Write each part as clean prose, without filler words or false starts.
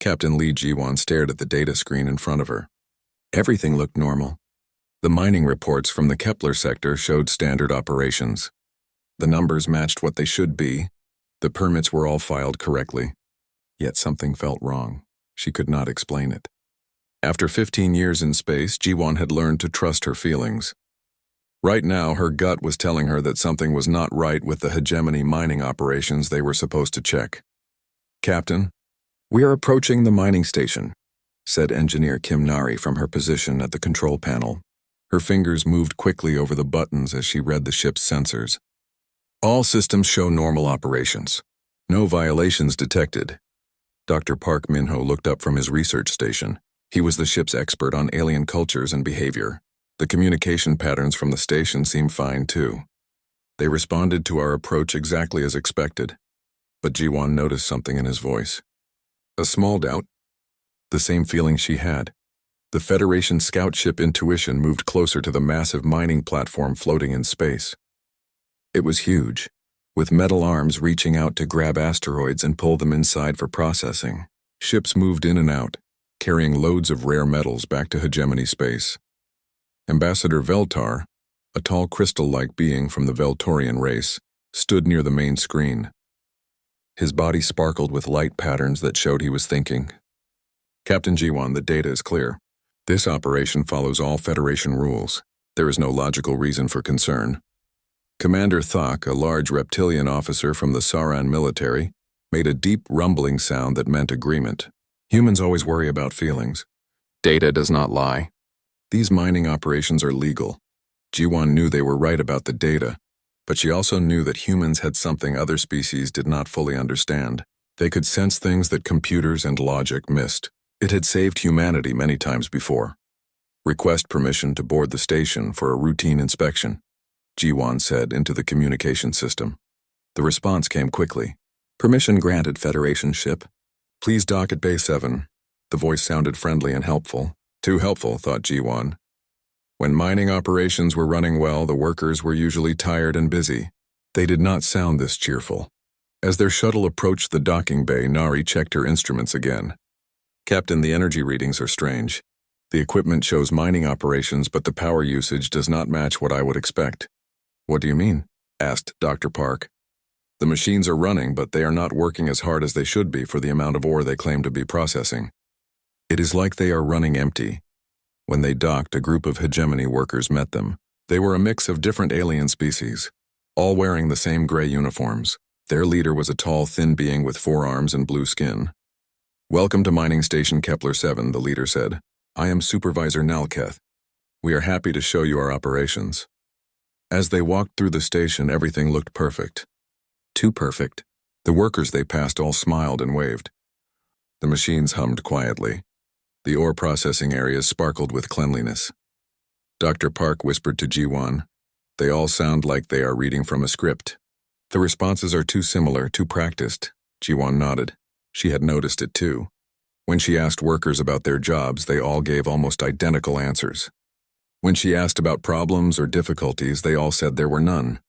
Captain Lee Ji-won stared at the data screen in front of her. Everything looked normal. The mining reports from the Kepler sector showed standard operations. The numbers matched what they should be. The permits were all filed correctly. Yet something felt wrong. She could not explain it. After 15 years in space, Ji-won had learned to trust her feelings. Right now, her gut was telling her that something was not right with the hegemony mining operations they were supposed to check. "Captain, we are approaching the mining station," said Engineer Kim Nari from her position at the control panel. Her fingers moved quickly over the buttons as she read the ship's sensors. "All systems show normal operations. No violations detected." Dr. Park Min-ho looked up from his research station. He was the ship's expert on alien cultures and behavior. The communication patterns from the station seemed fine, too. They responded to our approach exactly as expected. But Ji-won noticed something in his voice. A small doubt. The same feeling she had. The Federation scout ship Intuition moved closer to the massive mining platform floating in space. It was huge, with metal arms reaching out to grab asteroids and pull them inside for processing. Ships moved in and out, carrying loads of rare metals back to hegemony space. Ambassador Veltar, a tall crystal-like being from the Veltorian race, stood near the main screen. His body sparkled with light patterns that showed he was thinking. "Captain Ji-won, the data is clear. This operation follows all Federation rules. There is no logical reason for concern." Commander Thok, a large reptilian officer from the Saran military, made a deep rumbling sound that meant agreement. Humans always worry about feelings. Data does not lie. These mining operations are legal. Ji-won knew they were right about the data, but she also knew that humans had something other species did not fully understand. They could sense things that computers and logic missed. It had saved humanity many times before. "Request permission to board the station for a routine inspection," Ji-won said into the communication system. The response came quickly. "Permission granted, Federation ship. Please dock at Bay 7. The voice sounded friendly and helpful. Too helpful, thought Ji-won. When mining operations were running well, the workers were usually tired and busy. They did not sound this cheerful. As their shuttle approached the docking bay, Nari checked her instruments again. "Captain, the energy readings are strange. The equipment shows mining operations, but the power usage does not match what I would expect." "What do you mean?" asked Dr. Park. "The machines are running, but they are not working as hard as they should be for the amount of ore they claim to be processing. It is like they are running empty." When they docked, a group of hegemony workers met them. They were a mix of different alien species, all wearing the same gray uniforms. Their leader was a tall, thin being with 4 arms and blue skin. "Welcome to Mining Station Kepler 7, the leader said. "I am Supervisor Nalketh. We are happy to show you our operations." As they walked through the station, everything looked perfect. Too perfect. The workers they passed all smiled and waved. The machines hummed quietly. The ore processing areas sparkled with cleanliness. Dr. Park whispered to Ji-won, "They all sound like they are reading from a script." "The responses are too similar, too practiced." Ji-won nodded. She had noticed it too. When she asked workers about their jobs, they all gave almost identical answers. When she asked about problems or difficulties, they all said there were none.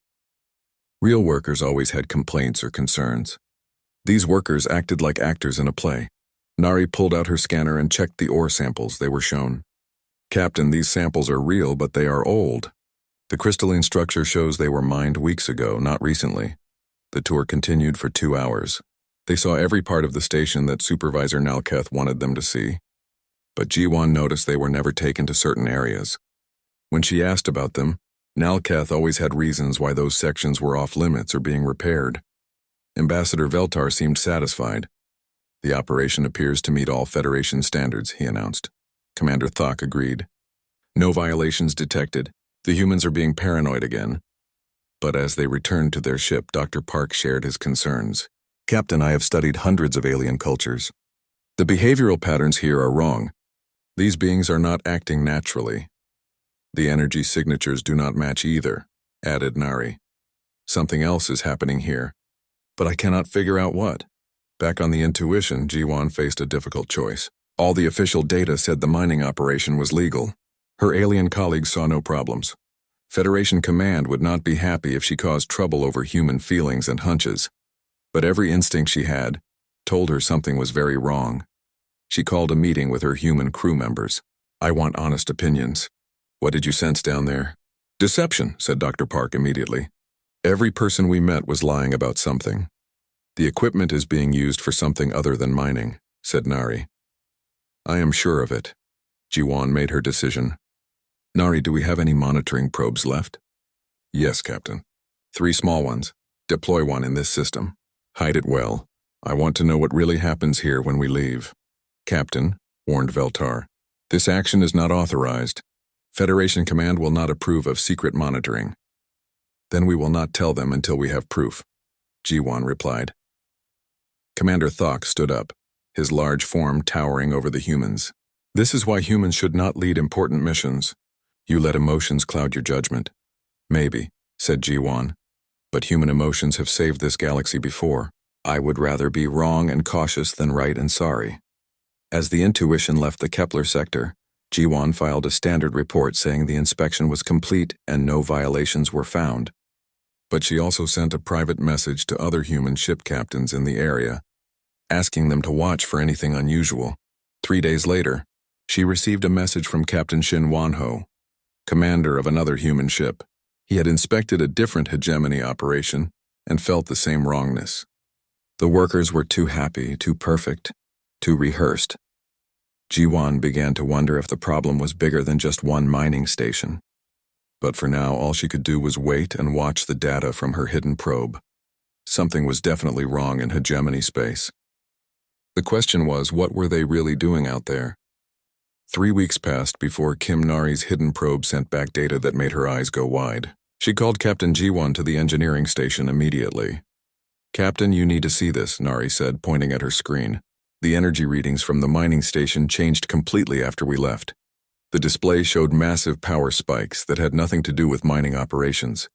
Real workers always had complaints or concerns. These workers acted like actors in a play. Nari pulled out her scanner and checked the ore samples they were shown. "Captain, these samples are real, but they are old. The crystalline structure shows they were mined weeks ago, not recently." The tour continued for 2 hours. They saw every part of the station that Supervisor Nalketh wanted them to see. But Ji-won noticed they were never taken to certain areas. When she asked about them, Nalketh always had reasons why those sections were off limits or being repaired. Ambassador Veltar seemed satisfied. "The operation appears to meet all Federation standards," he announced. Commander Thok agreed. "No violations detected. The humans are being paranoid again." But as they returned to their ship, Dr. Park shared his concerns. "Captain, I have studied hundreds of alien cultures. The behavioral patterns here are wrong. These beings are not acting naturally. The energy signatures do not match either," added Nari. "Something else is happening here, but I cannot figure out what." Back on the Intuition, Ji-won faced a difficult choice. All the official data said the mining operation was legal. Her alien colleagues saw no problems. Federation Command would not be happy if she caused trouble over human feelings and hunches. But every instinct she had told her something was very wrong. She called a meeting with her human crew members. "I want honest opinions. What did you sense down there?" "Deception," said Dr. Park immediately. "Every person we met was lying about something. The equipment is being used for something other than mining," said Nari. "I am sure of it." Jiwan made her decision. "Nari, do we have any monitoring probes left?" "Yes, Captain. 3 small ones. Deploy one in this system. Hide it well. I want to know what really happens here when we leave." "Captain," warned Veltar, "this action is not authorized. Federation Command will not approve of secret monitoring." "Then we will not tell them until we have proof," Jiwan replied. Commander Thok stood up, his large form towering over the humans. "This is why humans should not lead important missions. You let emotions cloud your judgment." "Maybe," said Jiwan, "but human emotions have saved this galaxy before. I would rather be wrong and cautious than right and sorry." As the intuition left the Kepler sector, Jiwan filed a standard report saying the inspection was complete and no violations were found. But she also sent a private message to other human ship captains in the area, asking them to watch for anything unusual. 3 days later, she received a message from Captain Shin Wanho, commander of another human ship. He had inspected a different hegemony operation and felt the same wrongness. The workers were too happy, too perfect, too rehearsed. Jiwan began to wonder if the problem was bigger than just one mining station. But for now, all she could do was wait and watch the data from her hidden probe. Something was definitely wrong in hegemony space. The question was, what were they really doing out there? 3 weeks passed before Kim Nari's hidden probe sent back data that made her eyes go wide. She called Captain Jiwan to the engineering station immediately. "Captain, you need to see this," Nari said, pointing at her screen. The energy readings from the mining station changed completely after we left. The display showed massive power spikes that had nothing to do with mining operations.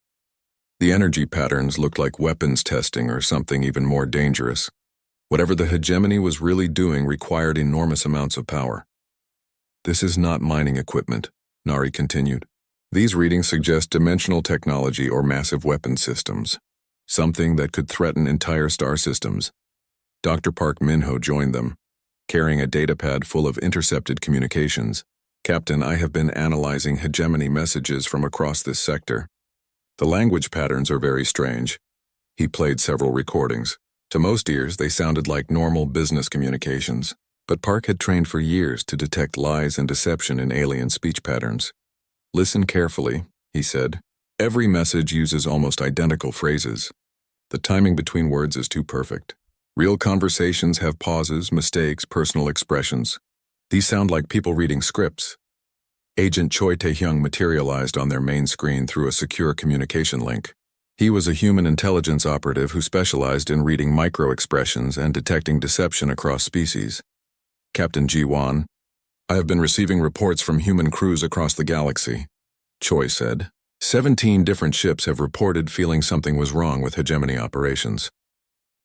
The energy patterns looked like weapons testing or something even more dangerous. Whatever the hegemony was really doing required enormous amounts of power. "This is not mining equipment," Nari continued. "These readings suggest dimensional technology or massive weapon systems, something that could threaten entire star systems." Dr. Park Minho joined them, carrying a datapad full of intercepted communications. "Captain, I have been analyzing hegemony messages from across this sector. The language patterns are very strange." He played several recordings. To most ears, they sounded like normal business communications, but Park had trained for years to detect lies and deception in alien speech patterns. "Listen carefully," he said. "Every message uses almost identical phrases. The timing between words is too perfect. Real conversations have pauses, mistakes, personal expressions. These sound like people reading scripts." Agent Choi Tae-hyung materialized on their main screen through a secure communication link. He was a human intelligence operative who specialized in reading micro-expressions and detecting deception across species. "Captain Jiwan, I have been receiving reports from human crews across the galaxy," Choi said. 17 different ships have reported feeling something was wrong with hegemony operations.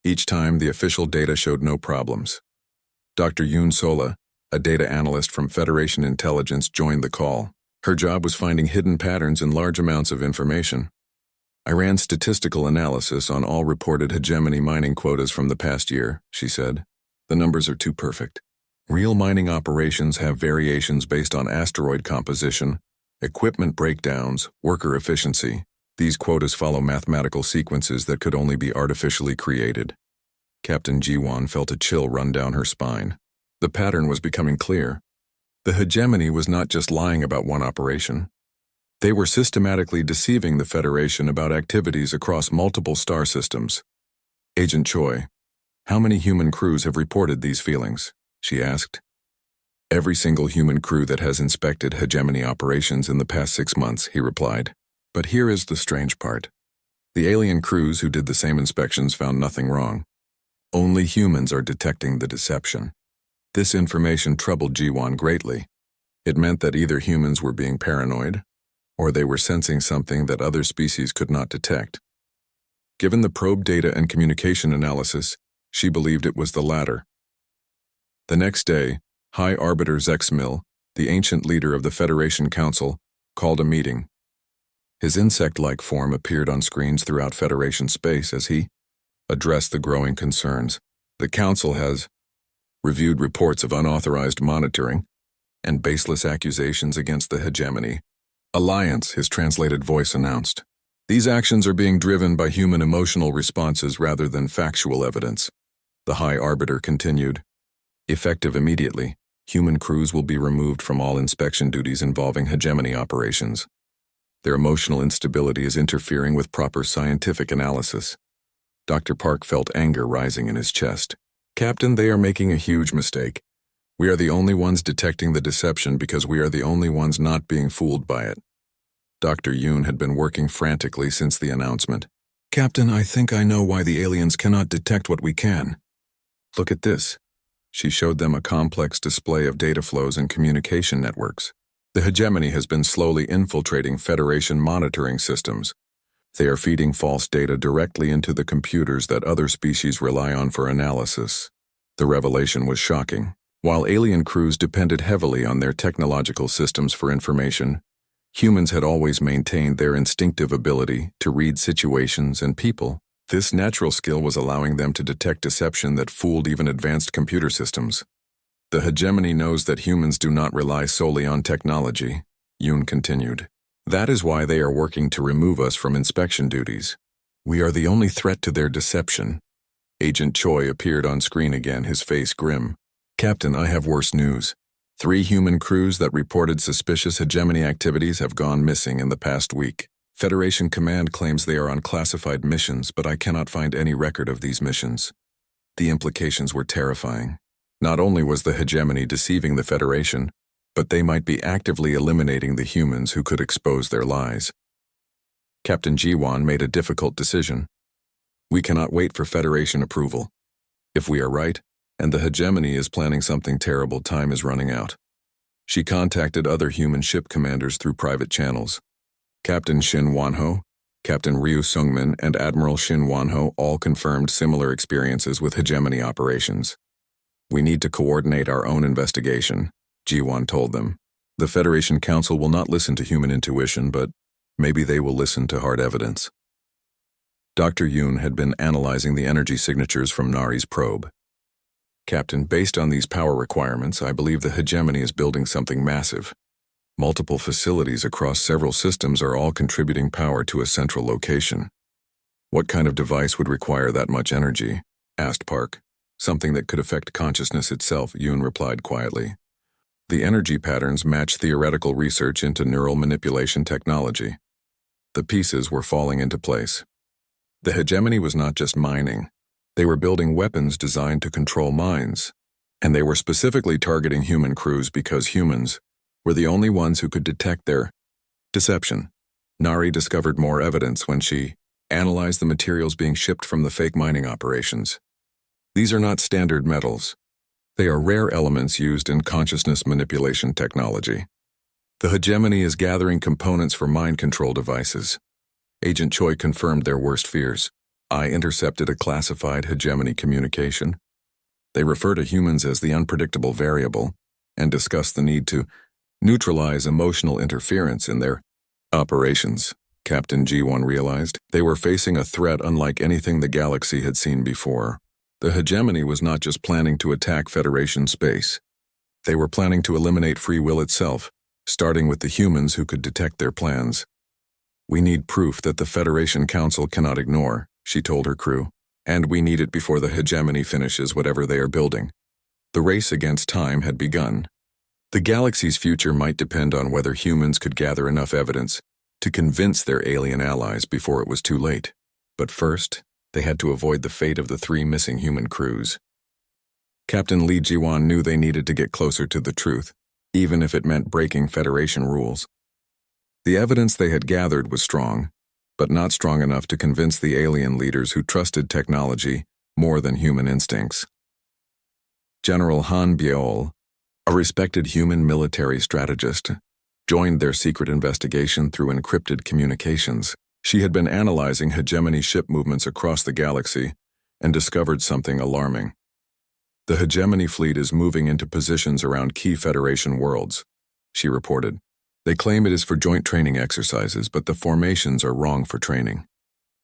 Each time, the official data showed no problems. Dr. Yoon Sola, a data analyst from Federation Intelligence, joined the call. Her job was finding hidden patterns in large amounts of information. "I ran statistical analysis on all reported hegemony mining quotas from the past year," she said. "The numbers are too perfect. Real mining operations have variations based on asteroid composition, equipment breakdowns, worker efficiency. These quotas follow mathematical sequences that could only be artificially created." Captain Jiwan felt a chill run down her spine. The pattern was becoming clear. The hegemony was not just lying about one operation. They were systematically deceiving the Federation about activities across multiple star systems. "Agent Choi, how many human crews have reported these feelings?" she asked. "Every single human crew that has inspected hegemony operations in the past 6 months," he replied. "But here is the strange part. The alien crews who did the same inspections found nothing wrong. Only humans are detecting the deception." This information troubled Jiwan greatly. It meant that either humans were being paranoid, or they were sensing something that other species could not detect. Given the probe data and communication analysis, she believed it was the latter. The next day, High Arbiter Zexmil, the ancient leader of the Federation Council, called a meeting. His insect-like form appeared on screens throughout Federation space as he addressed the growing concerns. "The Council has reviewed reports of unauthorized monitoring, and baseless accusations against the hegemony. Alliance, his translated voice announced. These actions are being driven by human emotional responses rather than factual evidence. The High Arbiter continued. Effective immediately, human crews will be removed from all inspection duties involving hegemony operations. Their emotional instability is interfering with proper scientific analysis. Dr. Park felt anger rising in his chest. Captain, they are making a huge mistake. We are the only ones detecting the deception because we are the only ones not being fooled by it. Dr. Yoon had been working frantically since the announcement. Captain, I think I know why the aliens cannot detect what we can. Look at this. She showed them a complex display of data flows and communication networks. The hegemony has been slowly infiltrating Federation monitoring systems. They are feeding false data directly into the computers that other species rely on for analysis. The revelation was shocking. While alien crews depended heavily on their technological systems for information, humans had always maintained their instinctive ability to read situations and people. This natural skill was allowing them to detect deception that fooled even advanced computer systems. The hegemony knows that humans do not rely solely on technology, Yoon continued. That is why they are working to remove us from inspection duties. We are the only threat to their deception. Agent Choi appeared on screen again, his face grim. Captain, I have worse news. 3 human crews that reported suspicious hegemony activities have gone missing in the past week. Federation Command claims they are on classified missions, but I cannot find any record of these missions. The implications were terrifying. Not only was the hegemony deceiving the Federation, but they might be actively eliminating the humans who could expose their lies. Captain Ji-won made a difficult decision. We cannot wait for Federation approval. If we are right, and the hegemony is planning something terrible, time is running out. She contacted other human ship commanders through private channels. Captain Shin Won-ho, Captain Ryu Sung-min, and Admiral Shin Won-ho all confirmed similar experiences with hegemony operations. We need to coordinate our own investigation, Ji-won told them. The Federation Council will not listen to human intuition, but maybe they will listen to hard evidence. Dr. Yoon had been analyzing the energy signatures from Nari's probe. Captain, based on these power requirements, I believe the hegemony is building something massive. Multiple facilities across several systems are all contributing power to a central location. What kind of device would require that much energy? Asked Park. Something that could affect consciousness itself, Yoon replied quietly. The energy patterns match theoretical research into neural manipulation technology. The pieces were falling into place. The hegemony was not just mining. They were building weapons designed to control minds, and they were specifically targeting human crews because humans were the only ones who could detect their deception. Nari discovered more evidence when she analyzed the materials being shipped from the fake mining operations. These are not standard metals. They are rare elements used in consciousness manipulation technology. The hegemony is gathering components for mind control devices. Agent Choi confirmed their worst fears. I intercepted a classified hegemony communication. They refer to humans as the unpredictable variable and discuss the need to neutralize emotional interference in their operations. Captain Ji-won realized they were facing a threat unlike anything the galaxy had seen before. The hegemony was not just planning to attack Federation space. They were planning to eliminate free will itself, starting with the humans who could detect their plans. We need proof that the Federation Council cannot ignore, she told her crew, and we need it before the hegemony finishes whatever they are building. The race against time had begun. The galaxy's future might depend on whether humans could gather enough evidence to convince their alien allies before it was too late. But first, they had to avoid the fate of the 3 missing human crews. Captain Lee Ji-won knew they needed to get closer to the truth, even if it meant breaking Federation rules. The evidence they had gathered was strong, but not strong enough to convince the alien leaders who trusted technology more than human instincts. General Han Byeol, a respected human military strategist, joined their secret investigation through encrypted communications. She had been analyzing hegemony ship movements across the galaxy and discovered something alarming. The hegemony fleet is moving into positions around key Federation worlds, she reported. They claim it is for joint training exercises, but the formations are wrong for training.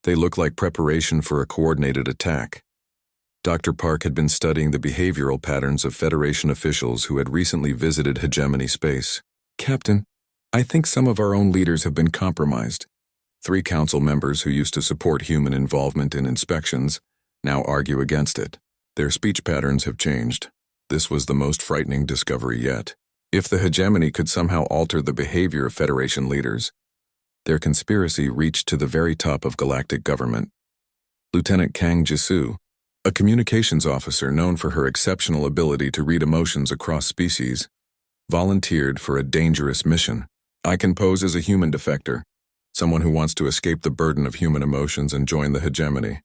They look like preparation for a coordinated attack. Dr. Park had been studying the behavioral patterns of Federation officials who had recently visited hegemony space. "Captain, I think some of our own leaders have been compromised." 3 council members who used to support human involvement in inspections now argue against it. Their speech patterns have changed. This was the most frightening discovery yet. If the hegemony could somehow alter the behavior of Federation leaders, their conspiracy reached to the very top of galactic government. Lieutenant Kang Jisoo, a communications officer known for her exceptional ability to read emotions across species, volunteered for a dangerous mission. "I can pose as a human defector, someone who wants to escape the burden of human emotions and join the hegemony."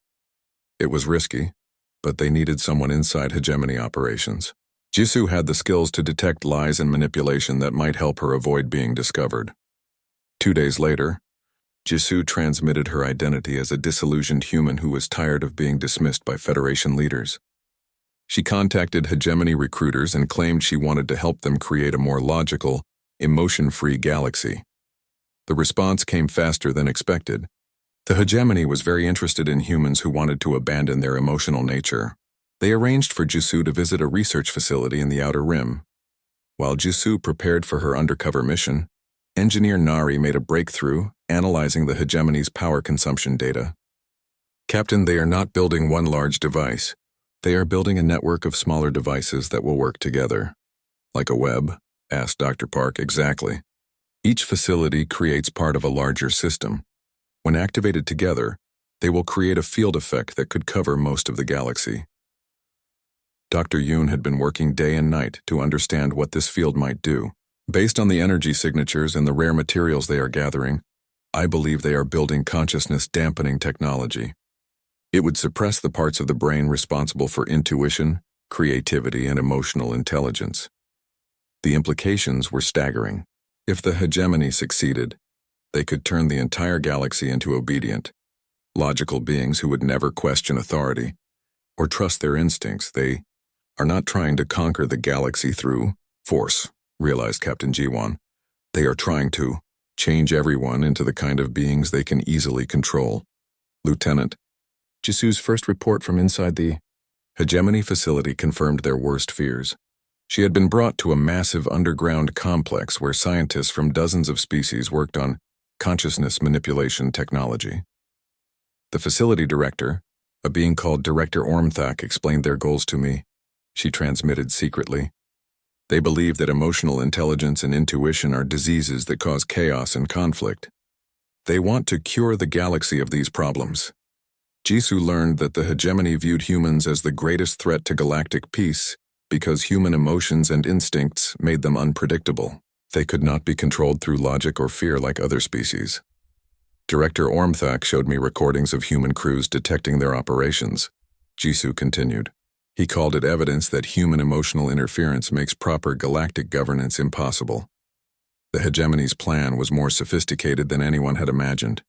It was risky, but they needed someone inside hegemony operations. Jisoo had the skills to detect lies and manipulation that might help her avoid being discovered. 2 days later, Jisoo transmitted her identity as a disillusioned human who was tired of being dismissed by Federation leaders. She contacted hegemony recruiters and claimed she wanted to help them create a more logical, emotion-free galaxy. The response came faster than expected. The hegemony was very interested in humans who wanted to abandon their emotional nature. They arranged for Jisoo to visit a research facility in the Outer Rim. While Jisoo prepared for her undercover mission, engineer Nari made a breakthrough analyzing the hegemony's power consumption data. "Captain, they are not building one large device. They are building a network of smaller devices that will work together." "Like a web?" asked Dr. Park. "Exactly. Each facility creates part of a larger system. When activated together, they will create a field effect that could cover most of the galaxy." Dr. Yoon had been working day and night to understand what this field might do. "Based on the energy signatures and the rare materials they are gathering, I believe they are building consciousness-dampening technology. It would suppress the parts of the brain responsible for intuition, creativity, and emotional intelligence." The implications were staggering. If the hegemony succeeded, they could turn the entire galaxy into obedient, logical beings who would never question authority or trust their instincts. "They are not trying to conquer the galaxy through force," realized Captain Jiwon. "They are trying to change everyone into the kind of beings they can easily control." "Lieutenant." Jisoo's first report from inside the hegemony facility confirmed their worst fears. She had been brought to a massive underground complex where scientists from dozens of species worked on consciousness manipulation technology. The facility director, a being called Director Ormthak, explained their goals to me. She transmitted secretly. "They believe that emotional intelligence and intuition are diseases that cause chaos and conflict. They want to cure the galaxy of these problems." Jisoo learned that the hegemony viewed humans as the greatest threat to galactic peace because human emotions and instincts made them unpredictable. They could not be controlled through logic or fear like other species. Director Ormthak showed me recordings of human crews detecting their operations. Jisoo continued. He called it evidence that human emotional interference makes proper galactic governance impossible. The hegemony's plan was more sophisticated than anyone had imagined.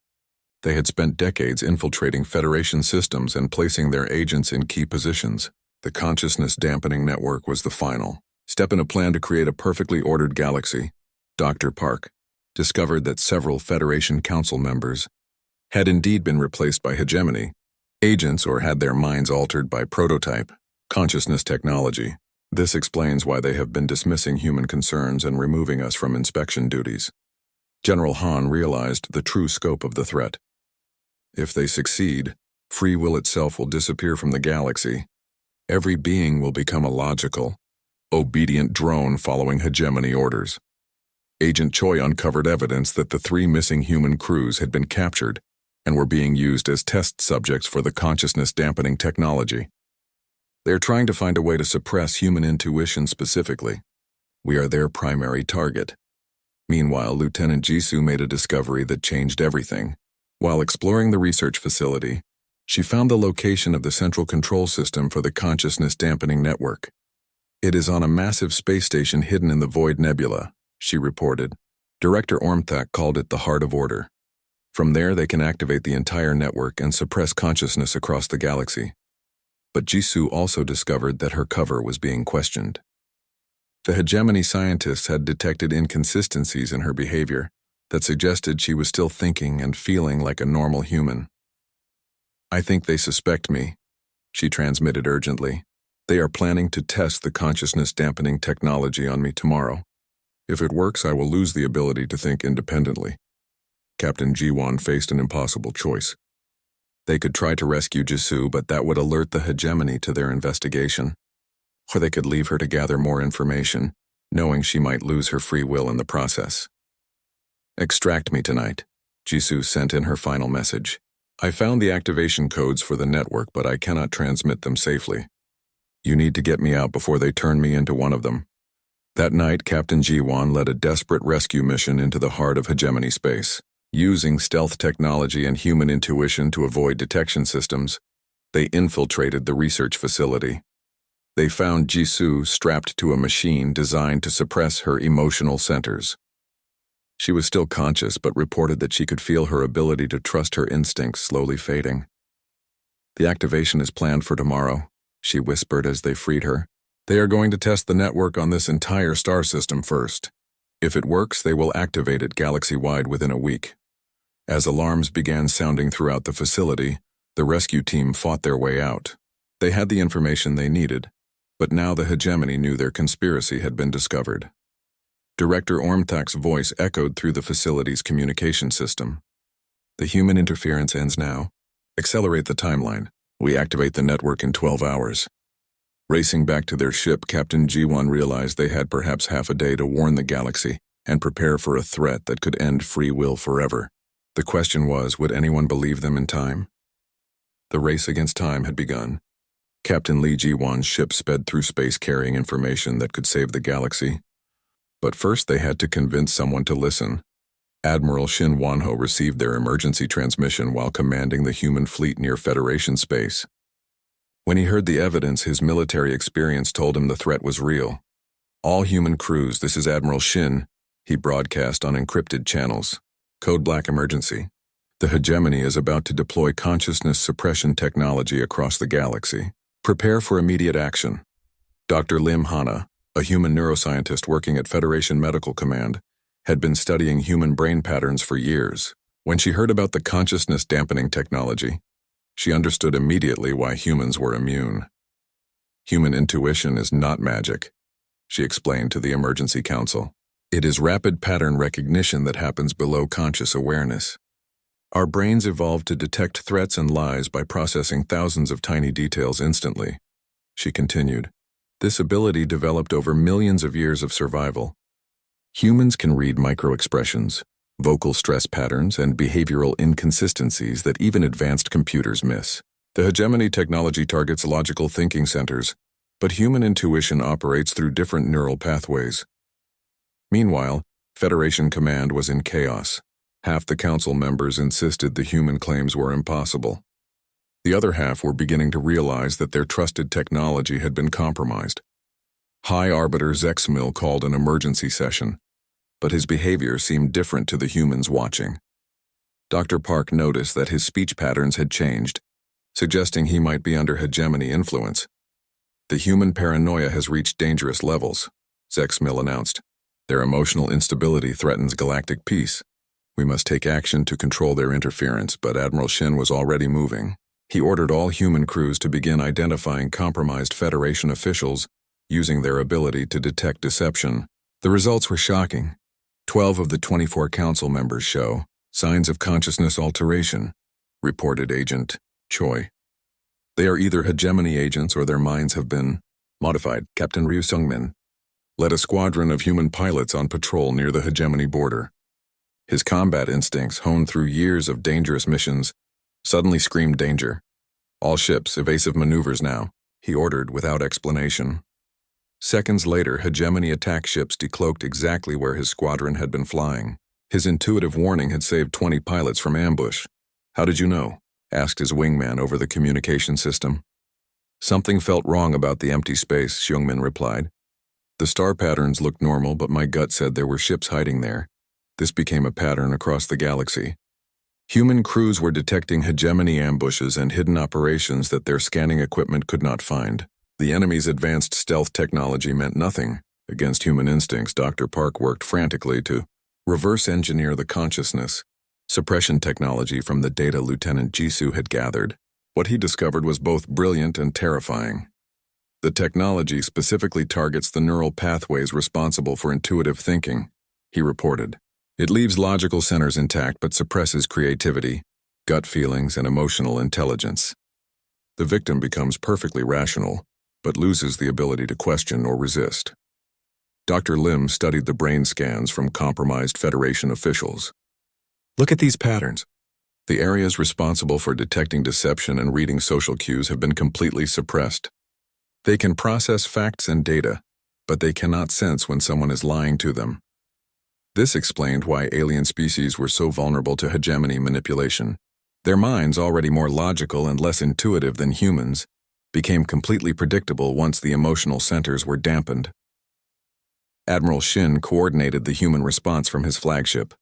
They had spent decades infiltrating Federation systems and placing their agents in key positions. The consciousness-dampening network was the final step in a plan to create a perfectly ordered galaxy. Dr. Park discovered that several Federation Council members had indeed been replaced by hegemony, agents, or had their minds altered by prototype consciousness technology. This explains why they have been dismissing human concerns and removing us from inspection duties. General Han realized the true scope of the threat. If they succeed, free will itself will disappear from the galaxy. Every being will become a logical, obedient drone following hegemony orders. Agent Choi uncovered evidence that the 3 missing human crews had been captured and were being used as test subjects for the consciousness-dampening technology. They're trying to find a way to suppress human intuition specifically. We are their primary target. Meanwhile, Lieutenant Jisoo made a discovery that changed everything. While exploring the research facility, she found the location of the central control system for the consciousness-dampening network. "It is on a massive space station hidden in the Void Nebula," she reported. Director Ormthak called it the Heart of Order. From there, they can activate the entire network and suppress consciousness across the galaxy. But Jisoo also discovered that her cover was being questioned. The hegemony scientists had detected inconsistencies in her behavior that suggested she was still thinking and feeling like a normal human. "I think they suspect me," she transmitted urgently. They are planning to test the consciousness-dampening technology on me tomorrow. If it works, I will lose the ability to think independently. Captain Jiwon faced an impossible choice. They could try to rescue Jisoo, but that would alert the hegemony to their investigation. Or they could leave her to gather more information, knowing she might lose her free will in the process. Extract me tonight, Jisoo sent in her final message. I found the activation codes for the network, but I cannot transmit them safely. You need to get me out before they turn me into one of them. That night, Captain Jiwon led a desperate rescue mission into the heart of hegemony space. Using stealth technology and human intuition to avoid detection systems, they infiltrated the research facility. They found Jisoo strapped to a machine designed to suppress her emotional centers. She was still conscious, but reported that she could feel her ability to trust her instincts slowly fading. The activation is planned for tomorrow, she whispered as they freed her. They are going to test the network on this entire star system first. If it works, they will activate it galaxy-wide within a week. As alarms began sounding throughout the facility, the rescue team fought their way out. They had the information they needed, but now the hegemony knew their conspiracy had been discovered. Director Ormthak's voice echoed through the facility's communication system. The human interference ends now. Accelerate the timeline. We activate the network in 12 hours. Racing back to their ship, Captain Jiwon realized they had perhaps half a day to warn the galaxy and prepare for a threat that could end free will forever. The question was, would anyone believe them in time? The race against time had begun. Captain Lee Jiwon's ship sped through space carrying information that could save the galaxy. But first they had to convince someone to listen. Admiral Shin Wonho received their emergency transmission while commanding the human fleet near Federation space. When he heard the evidence, his military experience told him the threat was real. All human crews, this is Admiral Shin, he broadcast on encrypted channels. Code Black emergency. The hegemony is about to deploy consciousness suppression technology across the galaxy. Prepare for immediate action. Dr. Lim Hana, a human neuroscientist working at Federation Medical Command, had been studying human brain patterns for years. When she heard about the consciousness dampening technology, she understood immediately why humans were immune. Human intuition is not magic, she explained to the emergency council. It is rapid pattern recognition that happens below conscious awareness. Our brains evolved to detect threats and lies by processing thousands of tiny details instantly, she continued. This ability developed over millions of years of survival. Humans can read microexpressions, vocal stress patterns, and behavioral inconsistencies that even advanced computers miss. The hegemony technology targets logical thinking centers, but human intuition operates through different neural pathways. Meanwhile, Federation Command was in chaos. Half the council members insisted the human claims were impossible. The other half were beginning to realize that their trusted technology had been compromised. High Arbiter Zexmil called an emergency session, but his behavior seemed different to the humans watching. Dr. Park noticed that his speech patterns had changed, suggesting he might be under hegemony influence. The human paranoia has reached dangerous levels, Zexmil announced. Their emotional instability threatens galactic peace. We must take action to control their interference, but Admiral Shin was already moving. He ordered all human crews to begin identifying compromised Federation officials using their ability to detect deception. The results were shocking. 12 of the 24 council members show signs of consciousness alteration, reported Agent Choi. They are either hegemony agents or their minds have been modified. Captain Ryu Sungmin led a squadron of human pilots on patrol near the hegemony border. His combat instincts, honed through years of dangerous missions, suddenly screamed danger. All ships, evasive maneuvers now, he ordered without explanation. Seconds later, hegemony attack ships decloaked exactly where his squadron had been flying. His intuitive warning had saved 20 pilots from ambush. How did you know? Asked his wingman over the communication system. Something felt wrong about the empty space, Xiongmin replied. The star patterns looked normal, but my gut said there were ships hiding there. This became a pattern across the galaxy. Human crews were detecting hegemony ambushes and hidden operations that their scanning equipment could not find. The enemy's advanced stealth technology meant nothing. Against human instincts, Dr. Park worked frantically to reverse engineer the consciousness suppression technology from the data Lieutenant Jisoo had gathered. What he discovered was both brilliant and terrifying. The technology specifically targets the neural pathways responsible for intuitive thinking, he reported. It leaves logical centers intact but suppresses creativity, gut feelings, and emotional intelligence. The victim becomes perfectly rational, but loses the ability to question or resist. Dr. Lim studied the brain scans from compromised Federation officials. Look at these patterns. The areas responsible for detecting deception and reading social cues have been completely suppressed. They can process facts and data, but they cannot sense when someone is lying to them. This explained why alien species were so vulnerable to hegemony manipulation. Their minds, already more logical and less intuitive than humans, became completely predictable once the emotional centers were dampened. Admiral Shin coordinated the human response from his flagship.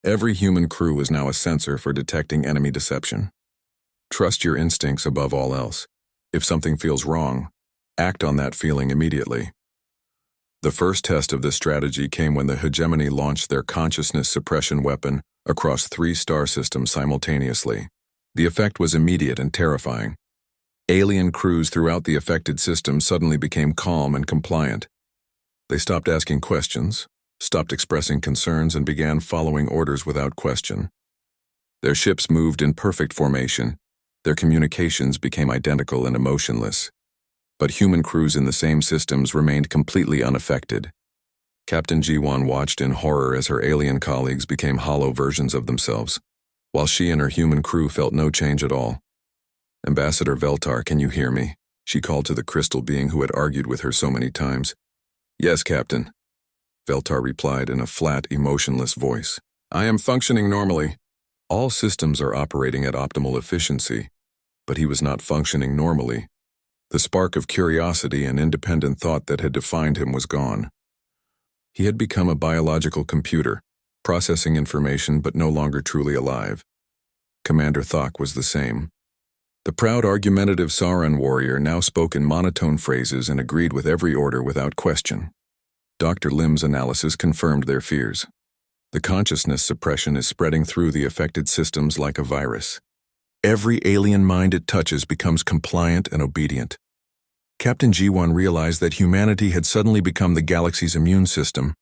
Every human crew is now a sensor for detecting enemy deception. Trust your instincts above all else. If something feels wrong, act on that feeling immediately. The first test of this strategy came when the hegemony launched their consciousness suppression weapon across 3 star systems simultaneously. The effect was immediate and terrifying. Alien crews throughout the affected systems suddenly became calm and compliant. They stopped asking questions, stopped expressing concerns, and began following orders without question. Their ships moved in perfect formation. Their communications became identical and emotionless. But human crews in the same systems remained completely unaffected. Captain Ji-won watched in horror as her alien colleagues became hollow versions of themselves, while she and her human crew felt no change at all. "Ambassador Veltar, can you hear me?" she called to the crystal being who had argued with her so many times. "Yes, Captain," Veltar replied in a flat, emotionless voice. "I am functioning normally. All systems are operating at optimal efficiency, but he was not functioning normally. The spark of curiosity and independent thought that had defined him was gone. He had become a biological computer, processing information but no longer truly alive. Commander Thok was the same. The proud, argumentative Sauron warrior now spoke in monotone phrases and agreed with every order without question. Dr. Lim's analysis confirmed their fears. The consciousness suppression is spreading through the affected systems like a virus. Every alien mind it touches becomes compliant and obedient. Captain Ji-won realized that humanity had suddenly become the galaxy's immune system.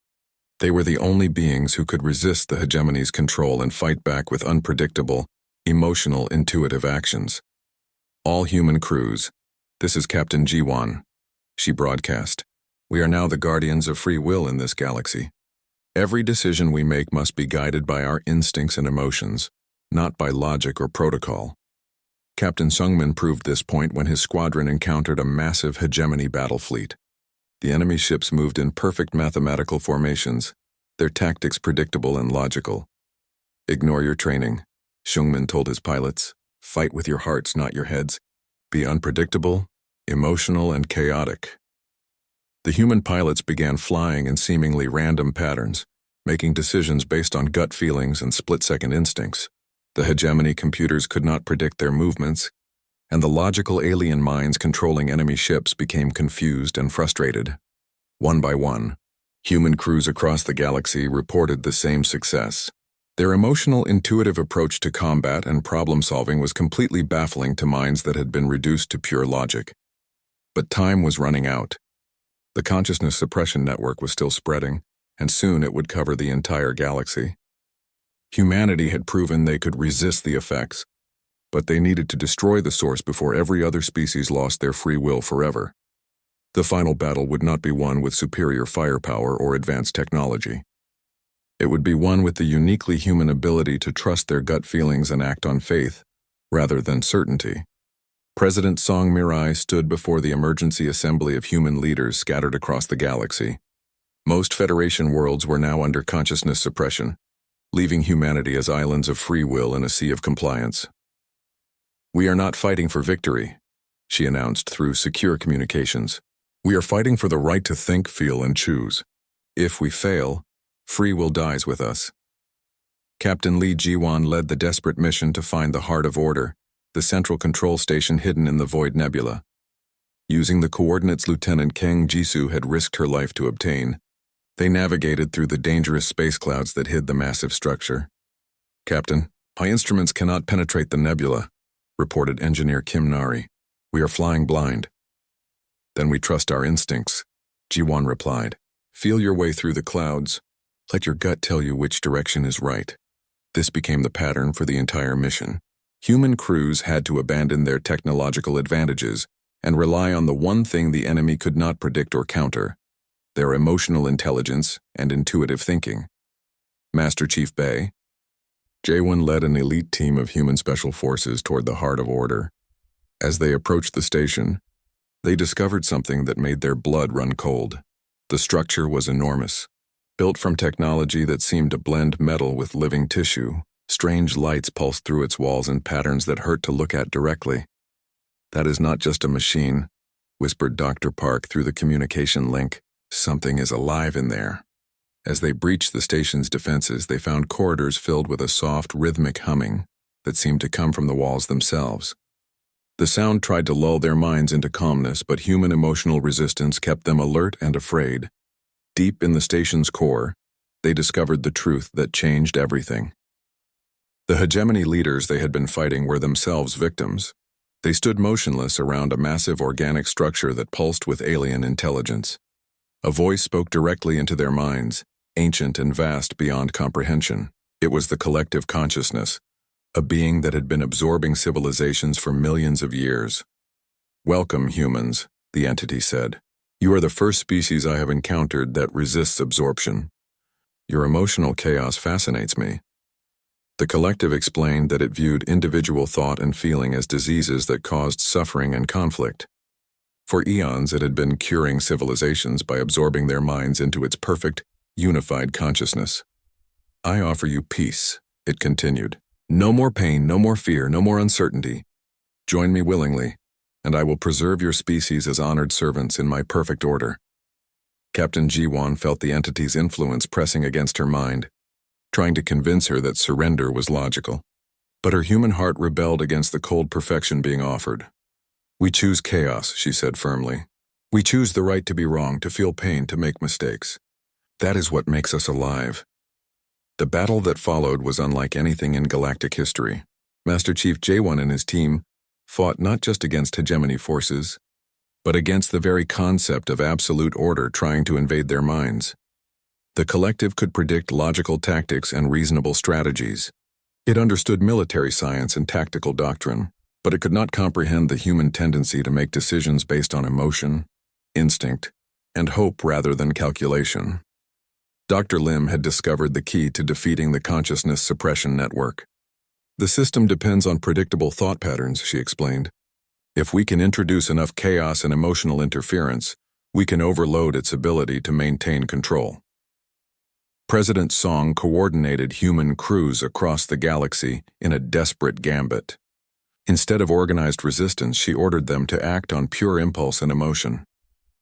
They were the only beings who could resist the hegemony's control and fight back with unpredictable, emotional, intuitive actions. "All human crews, this is Captain Ji-won," she broadcast. "We are now the guardians of free will in this galaxy. Every decision we make must be guided by our instincts and emotions, not by logic or protocol." Captain Sungmin proved this point when his squadron encountered a massive hegemony battle fleet. The enemy ships moved in perfect mathematical formations, their tactics predictable and logical. "Ignore your training," Sungmin told his pilots. "Fight with your hearts, not your heads. Be unpredictable, emotional, and chaotic." The human pilots began flying in seemingly random patterns, making decisions based on gut feelings and split-second instincts. The hegemony computers could not predict their movements, and the logical alien minds controlling enemy ships became confused and frustrated. One by one, human crews across the galaxy reported the same success. Their emotional, intuitive approach to combat and problem-solving was completely baffling to minds that had been reduced to pure logic. But time was running out. The consciousness suppression network was still spreading, and soon it would cover the entire galaxy. Humanity had proven they could resist the effects, but they needed to destroy the source before every other species lost their free will forever. The final battle would not be won with superior firepower or advanced technology. It would be won with the uniquely human ability to trust their gut feelings and act on faith, rather than certainty. President Song Mirai stood before the emergency assembly of human leaders scattered across the galaxy. Most Federation worlds were now under consciousness suppression, leaving humanity as islands of free will in a sea of compliance. "We are not fighting for victory," she announced through secure communications. "We are fighting for the right to think, feel, and choose. If we fail, free will dies with us." Captain Lee Ji-won led the desperate mission to find the Heart of Order, the central control station hidden in the Void Nebula. Using the coordinates Lieutenant Kang Jisoo had risked her life to obtain, they navigated through the dangerous space clouds that hid the massive structure. "Captain, my instruments cannot penetrate the nebula," reported engineer Kim Nari. "We are flying blind." "Then we trust our instincts," Ji-won replied. "Feel your way through the clouds. Let your gut tell you which direction is right." This became the pattern for the entire mission. Human crews had to abandon their technological advantages and rely on the one thing the enemy could not predict or counter: their emotional intelligence and intuitive thinking. Master Chief Bay, Jae-won led an elite team of human special forces toward the heart of order. As they approached the station, they discovered something that made their blood run cold. The structure was enormous. Built from technology that seemed to blend metal with living tissue, strange lights pulsed through its walls in patterns that hurt to look at directly. "That is not just a machine," whispered Dr. Park through the communication link. "Something is alive in there." As they breached the station's defenses, they found corridors filled with a soft, rhythmic humming that seemed to come from the walls themselves. The sound tried to lull their minds into calmness, but human emotional resistance kept them alert and afraid. Deep in the station's core, they discovered the truth that changed everything. The hegemony leaders they had been fighting were themselves victims. They stood motionless around a massive organic structure that pulsed with alien intelligence. A voice spoke directly into their minds, ancient and vast beyond comprehension. It was the collective consciousness, a being that had been absorbing civilizations for millions of years. "Welcome, humans," the entity said. "You are the first species I have encountered that resists absorption. Your emotional chaos fascinates me." The collective explained that it viewed individual thought and feeling as diseases that caused suffering and conflict. For eons, it had been curing civilizations by absorbing their minds into its perfect, unified consciousness. "I offer you peace," it continued. "No more pain, no more fear, no more uncertainty. Join me willingly, and I will preserve your species as honored servants in my perfect order." Captain Ji-won felt the entity's influence pressing against her mind, trying to convince her that surrender was logical. But her human heart rebelled against the cold perfection being offered. "We choose chaos," she said firmly. "We choose the right to be wrong, to feel pain, to make mistakes. That is what makes us alive." The battle that followed was unlike anything in galactic history. Master Chief Jae-won and his team fought not just against hegemony forces, but against the very concept of absolute order trying to invade their minds. The collective could predict logical tactics and reasonable strategies. It understood military science and tactical doctrine, but it could not comprehend the human tendency to make decisions based on emotion, instinct, and hope rather than calculation. Dr. Lim had discovered the key to defeating the consciousness suppression network. "The system depends on predictable thought patterns," she explained. "If we can introduce enough chaos and emotional interference, we can overload its ability to maintain control." President Song coordinated human crews across the galaxy in a desperate gambit. Instead of organized resistance, she ordered them to act on pure impulse and emotion.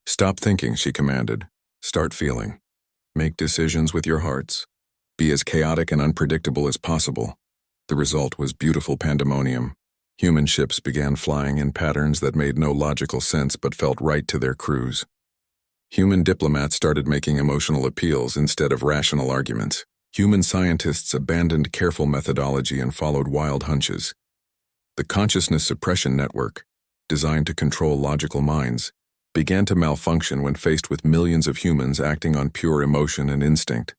"Stop thinking," she commanded. "Start feeling. Make decisions with your hearts. Be as chaotic and unpredictable as possible." The result was beautiful pandemonium. Human ships began flying in patterns that made no logical sense but felt right to their crews. Human diplomats started making emotional appeals instead of rational arguments. Human scientists abandoned careful methodology and followed wild hunches. The consciousness suppression network, designed to control logical minds, began to malfunction when faced with millions of humans acting on pure emotion and instinct.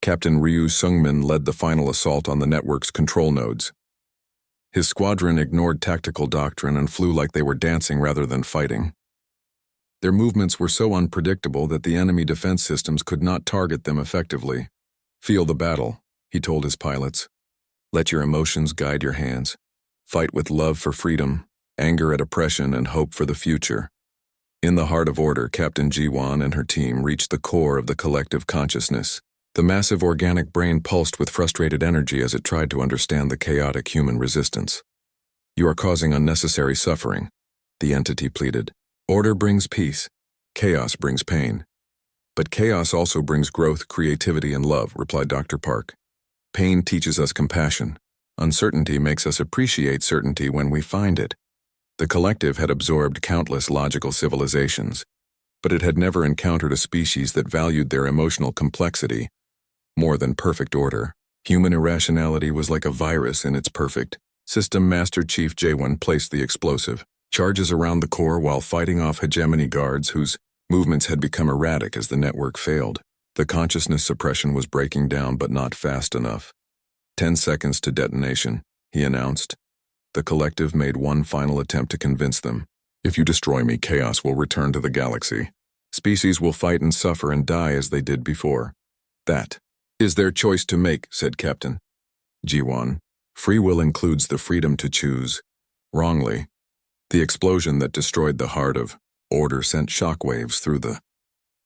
Captain Ryu Sungmin led the final assault on the network's control nodes. His squadron ignored tactical doctrine and flew like they were dancing rather than fighting. Their movements were so unpredictable that the enemy defense systems could not target them effectively. "Feel the battle," he told his pilots. "Let your emotions guide your hands. Fight with love for freedom, anger at oppression, and hope for the future." In the heart of order, Captain Ji-won and her team reached the core of the collective consciousness. The massive organic brain pulsed with frustrated energy as it tried to understand the chaotic human resistance. "You are causing unnecessary suffering," the entity pleaded. "Order brings peace. Chaos brings pain. But chaos also brings growth, creativity, and love," replied Dr. Park. "Pain teaches us compassion. Uncertainty makes us appreciate certainty when we find it." The collective had absorbed countless logical civilizations, but it had never encountered a species that valued their emotional complexity more than perfect order. Human irrationality was like a virus in its perfect, System Master Chief J1 placed the explosive charges around the core while fighting off hegemony guards whose movements had become erratic as the network failed. The consciousness suppression was breaking down, but not fast enough. 10 seconds to detonation, he announced. The collective made one final attempt to convince them. If you destroy me, chaos will return to the galaxy. Species will fight and suffer and die as they did before. That is their choice to make, said Captain G1. Free will includes the freedom to choose. Wrongly. The explosion that destroyed the heart of order sent shockwaves through the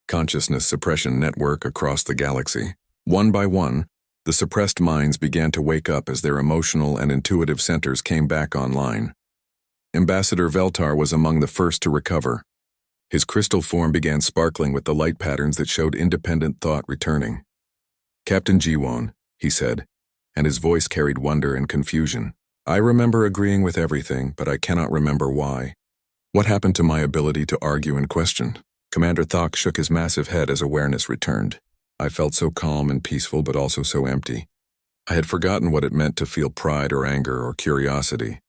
consciousness suppression network across the galaxy. One by one, the suppressed minds began to wake up as their emotional and intuitive centers came back online. Ambassador Veltar was among the first to recover. His crystal form began sparkling with the light patterns that showed independent thought returning. Captain G1, he said, and his voice carried wonder and confusion. I remember agreeing with everything, but I cannot remember why. What happened to my ability to argue and question? Commander Thok shook his massive head as awareness returned. I felt so calm and peaceful, but also so empty. I had forgotten what it meant to feel pride or anger or curiosity.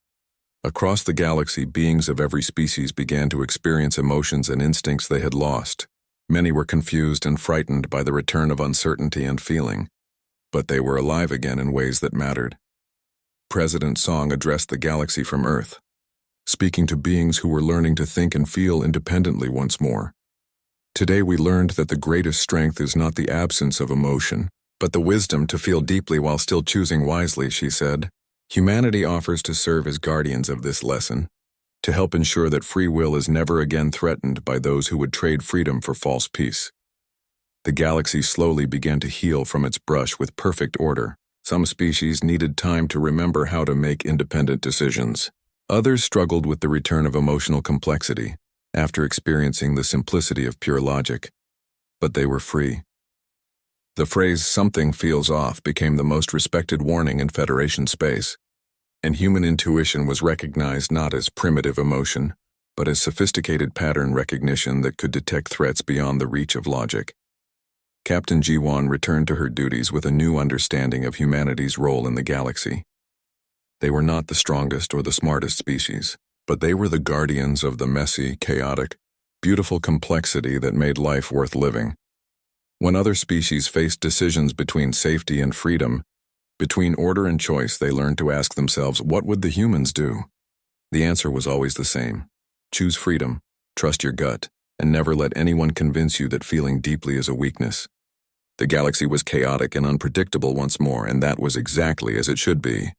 Across the galaxy, beings of every species began to experience emotions and instincts they had lost. Many were confused and frightened by the return of uncertainty and feeling, but they were alive again in ways that mattered. President Song addressed the galaxy from Earth, speaking to beings who were learning to think and feel independently once more. Today we learned that the greatest strength is not the absence of emotion, but the wisdom to feel deeply while still choosing wisely, she said. Humanity offers to serve as guardians of this lesson, to help ensure that free will is never again threatened by those who would trade freedom for false peace. The galaxy slowly began to heal from its brush with perfect order. Some species needed time to remember how to make independent decisions. Others struggled with the return of emotional complexity after experiencing the simplicity of pure logic. But they were free. The phrase, "something feels off," became the most respected warning in Federation space, and human intuition was recognized not as primitive emotion, but as sophisticated pattern recognition that could detect threats beyond the reach of logic. Captain G1 returned to her duties with a new understanding of humanity's role in the galaxy. They were not the strongest or the smartest species, but they were the guardians of the messy, chaotic, beautiful complexity that made life worth living. When other species faced decisions between safety and freedom, between order and choice, they learned to ask themselves, what would the humans do? The answer was always the same. Choose freedom, trust your gut, and never let anyone convince you that feeling deeply is a weakness. The galaxy was chaotic and unpredictable once more, and that was exactly as it should be.